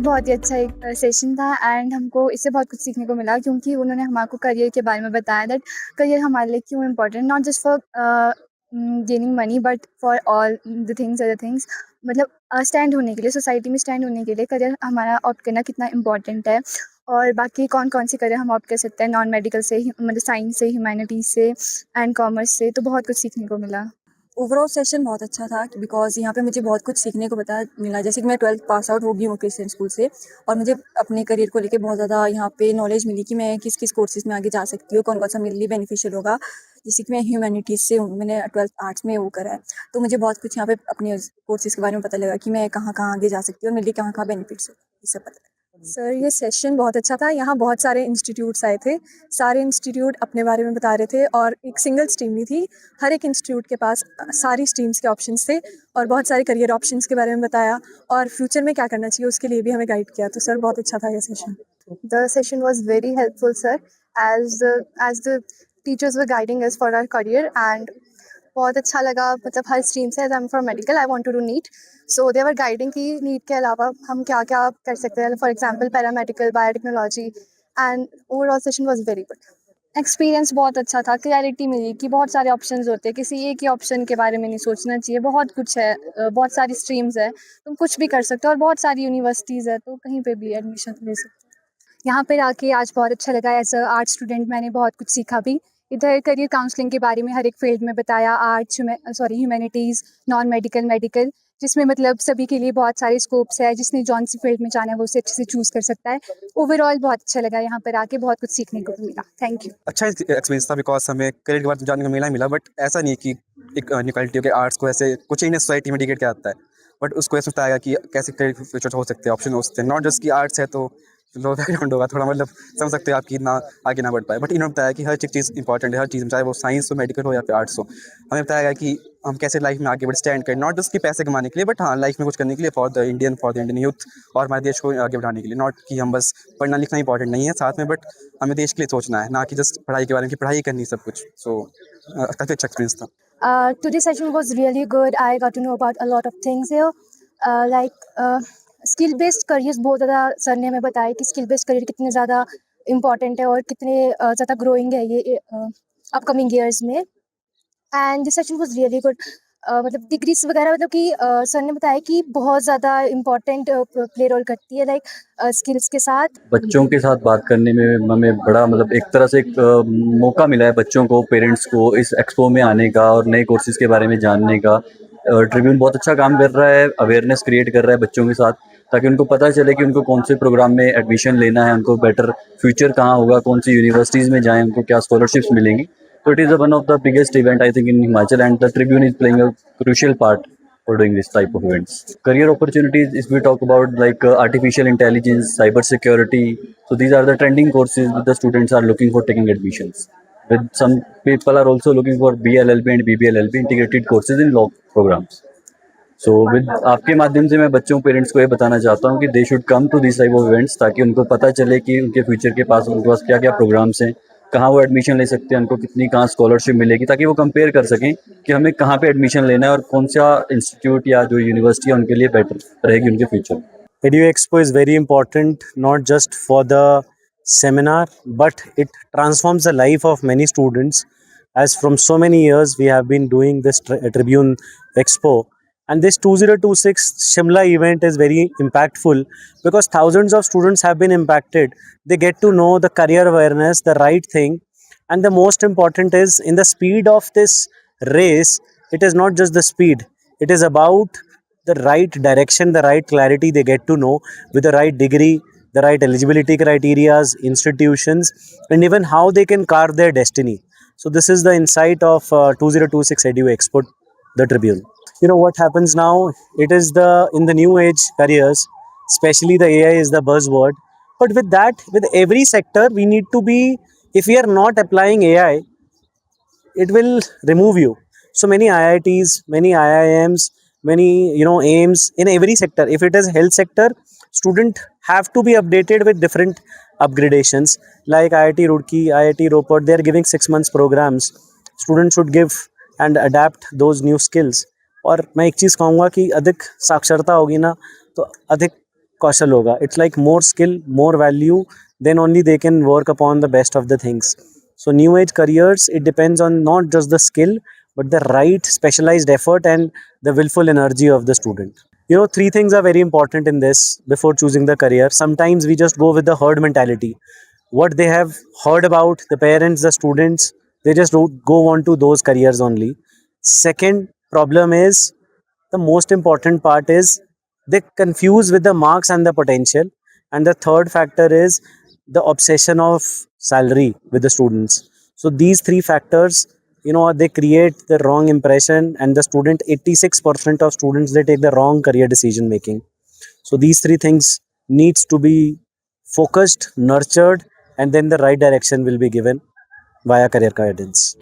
बहुत ही अच्छा एक सेशन था एंड हमको इससे बहुत कुछ सीखने को मिला क्योंकि उन्होंने हमको करियर के बारे में बताया दैट करियर हमारे लिए क्यों important, not just for gaining money but for all the things other things. मतलब स्टैंड होने के लिए, सोसाइटी में स्टैंड होने के लिए करियर हमारा ऑप्ट करना कितना इम्पोर्टेंट है। और बाकी कौन कौन सी करियर हम ऑप्ट कर सकते हैं, नॉन मेडिकल से, मतलब साइंस से, ह्यूमैनिटीज़ से एंड कॉमर्स से, तो बहुत कुछ सीखने को मिला। ओवरऑल सेशन बहुत अच्छा था बिकॉज यहाँ पे मुझे बहुत कुछ सीखने को मिला। जैसे कि मैं 12th पास आउट हो गई हूँ क्रिश्चियन स्कूल से, और मुझे अपने करियर को लेके बहुत ज़्यादा यहाँ पे नॉलेज मिली कि मैं किस किस कोर्सेज में आगे जा सकती हूँ, कौन कौन सा मेरे लिए बेनिफिशियल होगा। जैसे कि मैं ह्यूमैनिटीज़ से हूँ, मैंने 12th आर्ट्स में वो करा है, तो मुझे बहुत कुछ यहाँ पे अपने कोर्सेज के बारे में पता लगा कि मैं कहाँ कहाँ आगे जा सकती हूँ और मेरे लिए कहाँ कहाँ बेनिफिट्स हो, ये सब पता लगा। सर, ये सेशन बहुत अच्छा था। यहाँ बहुत सारे इंस्टीट्यूट्स आए थे, सारे इंस्टीट्यूट अपने बारे में बता रहे थे और एक सिंगल स्ट्रीम नहीं थी, हर एक इंस्टीट्यूट के पास सारी स्ट्रीम्स के ऑप्शंस थे और बहुत सारे करियर ऑप्शंस के बारे में बताया और फ्यूचर में क्या करना चाहिए उसके लिए भी हमें गाइड किया। तो सर, बहुत अच्छा था ये session. The session was very helpful, sir, as the teachers were guiding us for our career and बहुत अच्छा लगा। मतलब हर स्ट्रीम से, as I am for medical, I want to do NEET, so they were guiding कि NEET के अलावा हम क्या क्या कर सकते हैं, for example paramedical, biotechnology, and overall session was very good. Experience बहुत अच्छा था, क्लैरिटी मिली कि बहुत सारे ऑप्शंस होते हैं, किसी एक ही ऑप्शन के बारे में नहीं सोचना चाहिए, बहुत कुछ है, बहुत सारी स्ट्रीम्स है, तुम कुछ भी कर सकते हो और बहुत सारी यूनिवर्सिटीज़ है, तो कहीं पे भी एडमिशन ले सकते हो। यहाँ पे आके आज बहुत अच्छा लगा। एज अ आर्ट स्टूडेंट मैंने बहुत कुछ सीखा भी। इधर करियर काउंसलिंग के बारे में हर एक फील्ड में बताया, arts, humanities, non medical, medical, जिसमें मतलब सभी के लिए बहुत सारे स्कोप्स है। जिसने जौन सी फील्ड में जाना है वो उसे अच्छे से चूज़ कर सकता है। ओवरऑल बहुत अच्छा लगा, यहाँ पर आके बहुत कुछ सीखने को मिला। Thank you. अच्छा एक्सपीरियंस था बिकॉज हमें करियर के बारे में जानने को मिला बट ऐसा नहीं कि एक निकलती के आर्ट्स को ऐसे कुछ ही सोसाइटी में डिग्रेड किया जाता है, बट उसको ऐसा बताया कि कैसे करियर फ्यूचर हो सकते हैं, ऑप्शन हो सकते हैं, नॉट जस्ट कि आर्ट्स है तो लो बैकग्राउंड होगा थोड़ा, मतलब समझ सकते हो आपकी ना आगे ना बढ़ पाए, बट इन्होंने बताया कि हर चीज़ इंपॉर्टेंट है, हर चीज़ में, चाहे वो साइंस हो, मेडिकल हो या फिर आर्ट्स हो। हमें बताया गया कि हम कैसे लाइफ में आगे बढ़ स्टैंड करें, नॉट जस्ट कि पैसे कमाने के लिए, बट हाँ लाइफ में कुछ करने के लिए फॉर द इंडियन यूथ और हमारे देश को आगे बढ़ाने के लिए। नॉट कि हम बस पढ़ना लिखना इंपॉर्टेंट नहीं है साथ में, बट हमें देश के लिए सोचना है, ना कि जस्ट पढ़ाई के बारे में कि पढ़ाई करनी सब कुछ। सो काफ़ी अच्छा एक्सपीरियंस था। Today's session was really good. I got to know about a lot of things here, like skill based careers. बहुत ज़्यादा सर ने हमें बताया कि स्किल बेस्ड करियर कितने ज़्यादा इम्पॉर्टेंट है और कितने ज़्यादा ग्रोइंग है ये अपकमिंग ईयर्स में। And this session was really good. मतलब डिग्रीज वगैरह, मतलब कि सर ने बताया कि बहुत ज़्यादा इम्पॉर्टेंट प्ले रोल करती है, लाइक स्किल्स के साथ। बच्चों के साथ बात करने में हमें बड़ा मतलब एक तरह से एक मौका मिला है बच्चों को, पेरेंट्स को इस एक्सपो में आने का और नए कोर्सेज़ के बारे में जानने का। ट्रिब्यून बहुत अच्छा काम कर रहा है, अवेयरनेस क्रिएट कर रहा है बच्चों के साथ, ताकि उनको पता चले कि उनको कौन से प्रोग्राम में एडमिशन लेना है, उनको बेटर फ्यूचर कहाँ होगा, कौन सी यूनिवर्सिटीज़ में जाएँ, उनको क्या स्कॉलरशिप्स मिलेंगी। So it is one of the biggest event I think in Himachal, and the Tribune is playing a crucial part for doing this type of events. Career opportunities, if we talk about like artificial intelligence, cyber security, so these are the trending courses that the students are looking for taking admissions. With some people are also looking for BLLB and BBLLB integrated courses in law programs. So with आपके माध्यम से मैं बच्चों parents को ये बताना चाहता हूँ कि they should come to this type of events, ताकि उनको पता चले कि उनके फ्यूचर के पास उनके पास क्या क्या प्रोग्राम्स हैं, कहाँ वो एडमिशन ले सकते हैं, उनको कितनी कहाँ स्कॉलरशिप मिलेगी, ताकि वो कंपेयर कर सकें कि हमें कहाँ पे एडमिशन लेना है और कौन सा इंस्टीट्यूट या जो यूनिवर्सिटी है उनके लिए बेटर रहेगी उनके future. Edu Expo is very important, not just for the seminar, but it transforms the life of many students. As from so many years, we have been doing this Tribune Expo, and this 2026 Shimla event is very impactful because thousands of students have been impacted. They get to know the career awareness, the right thing, and the most important is in the speed of this race. It is not just the speed; it is about the right direction, the right clarity they get to know with the right degree, the right eligibility criterias, institutions, and even how they can carve their destiny. So this is the insight of 2026 Edu Expo, the Tribune. You know what happens now? It is in the new age careers, especially the AI is the buzzword. But with that, with every sector, we need to be, if we are not applying AI, it will remove you. So many IITs, many IIMs, many aims in every sector. If it is health sector, student have to be updated with different upgradations, like IIT Roorkee, IIT Ropar. They are giving 6 months programs. Students should give and adapt those new skills. और मैं एक चीज़ कहूँगा कि अधिक साक्षरता होगी ना, तो अधिक कौशल होगा. It's like more skill, more value, then only they can work upon the best of the things. So new age careers, it depends on not just the skill, but the right specialized effort and the willful energy of the student. You know, three things are very important in this before choosing the career. Sometimes we just go with the herd mentality. What they have heard about, the parents, the students, they just don't go on to those careers only. Second problem is, the most important part is, they confuse with the marks and the potential. And the third factor is the obsession of salary with the students. So these three factors, you know, they create the wrong impression, and the student, 86% of students, they take the wrong career decision making. So these three things needs to be focused, nurtured, and then the right direction will be given via career guidance.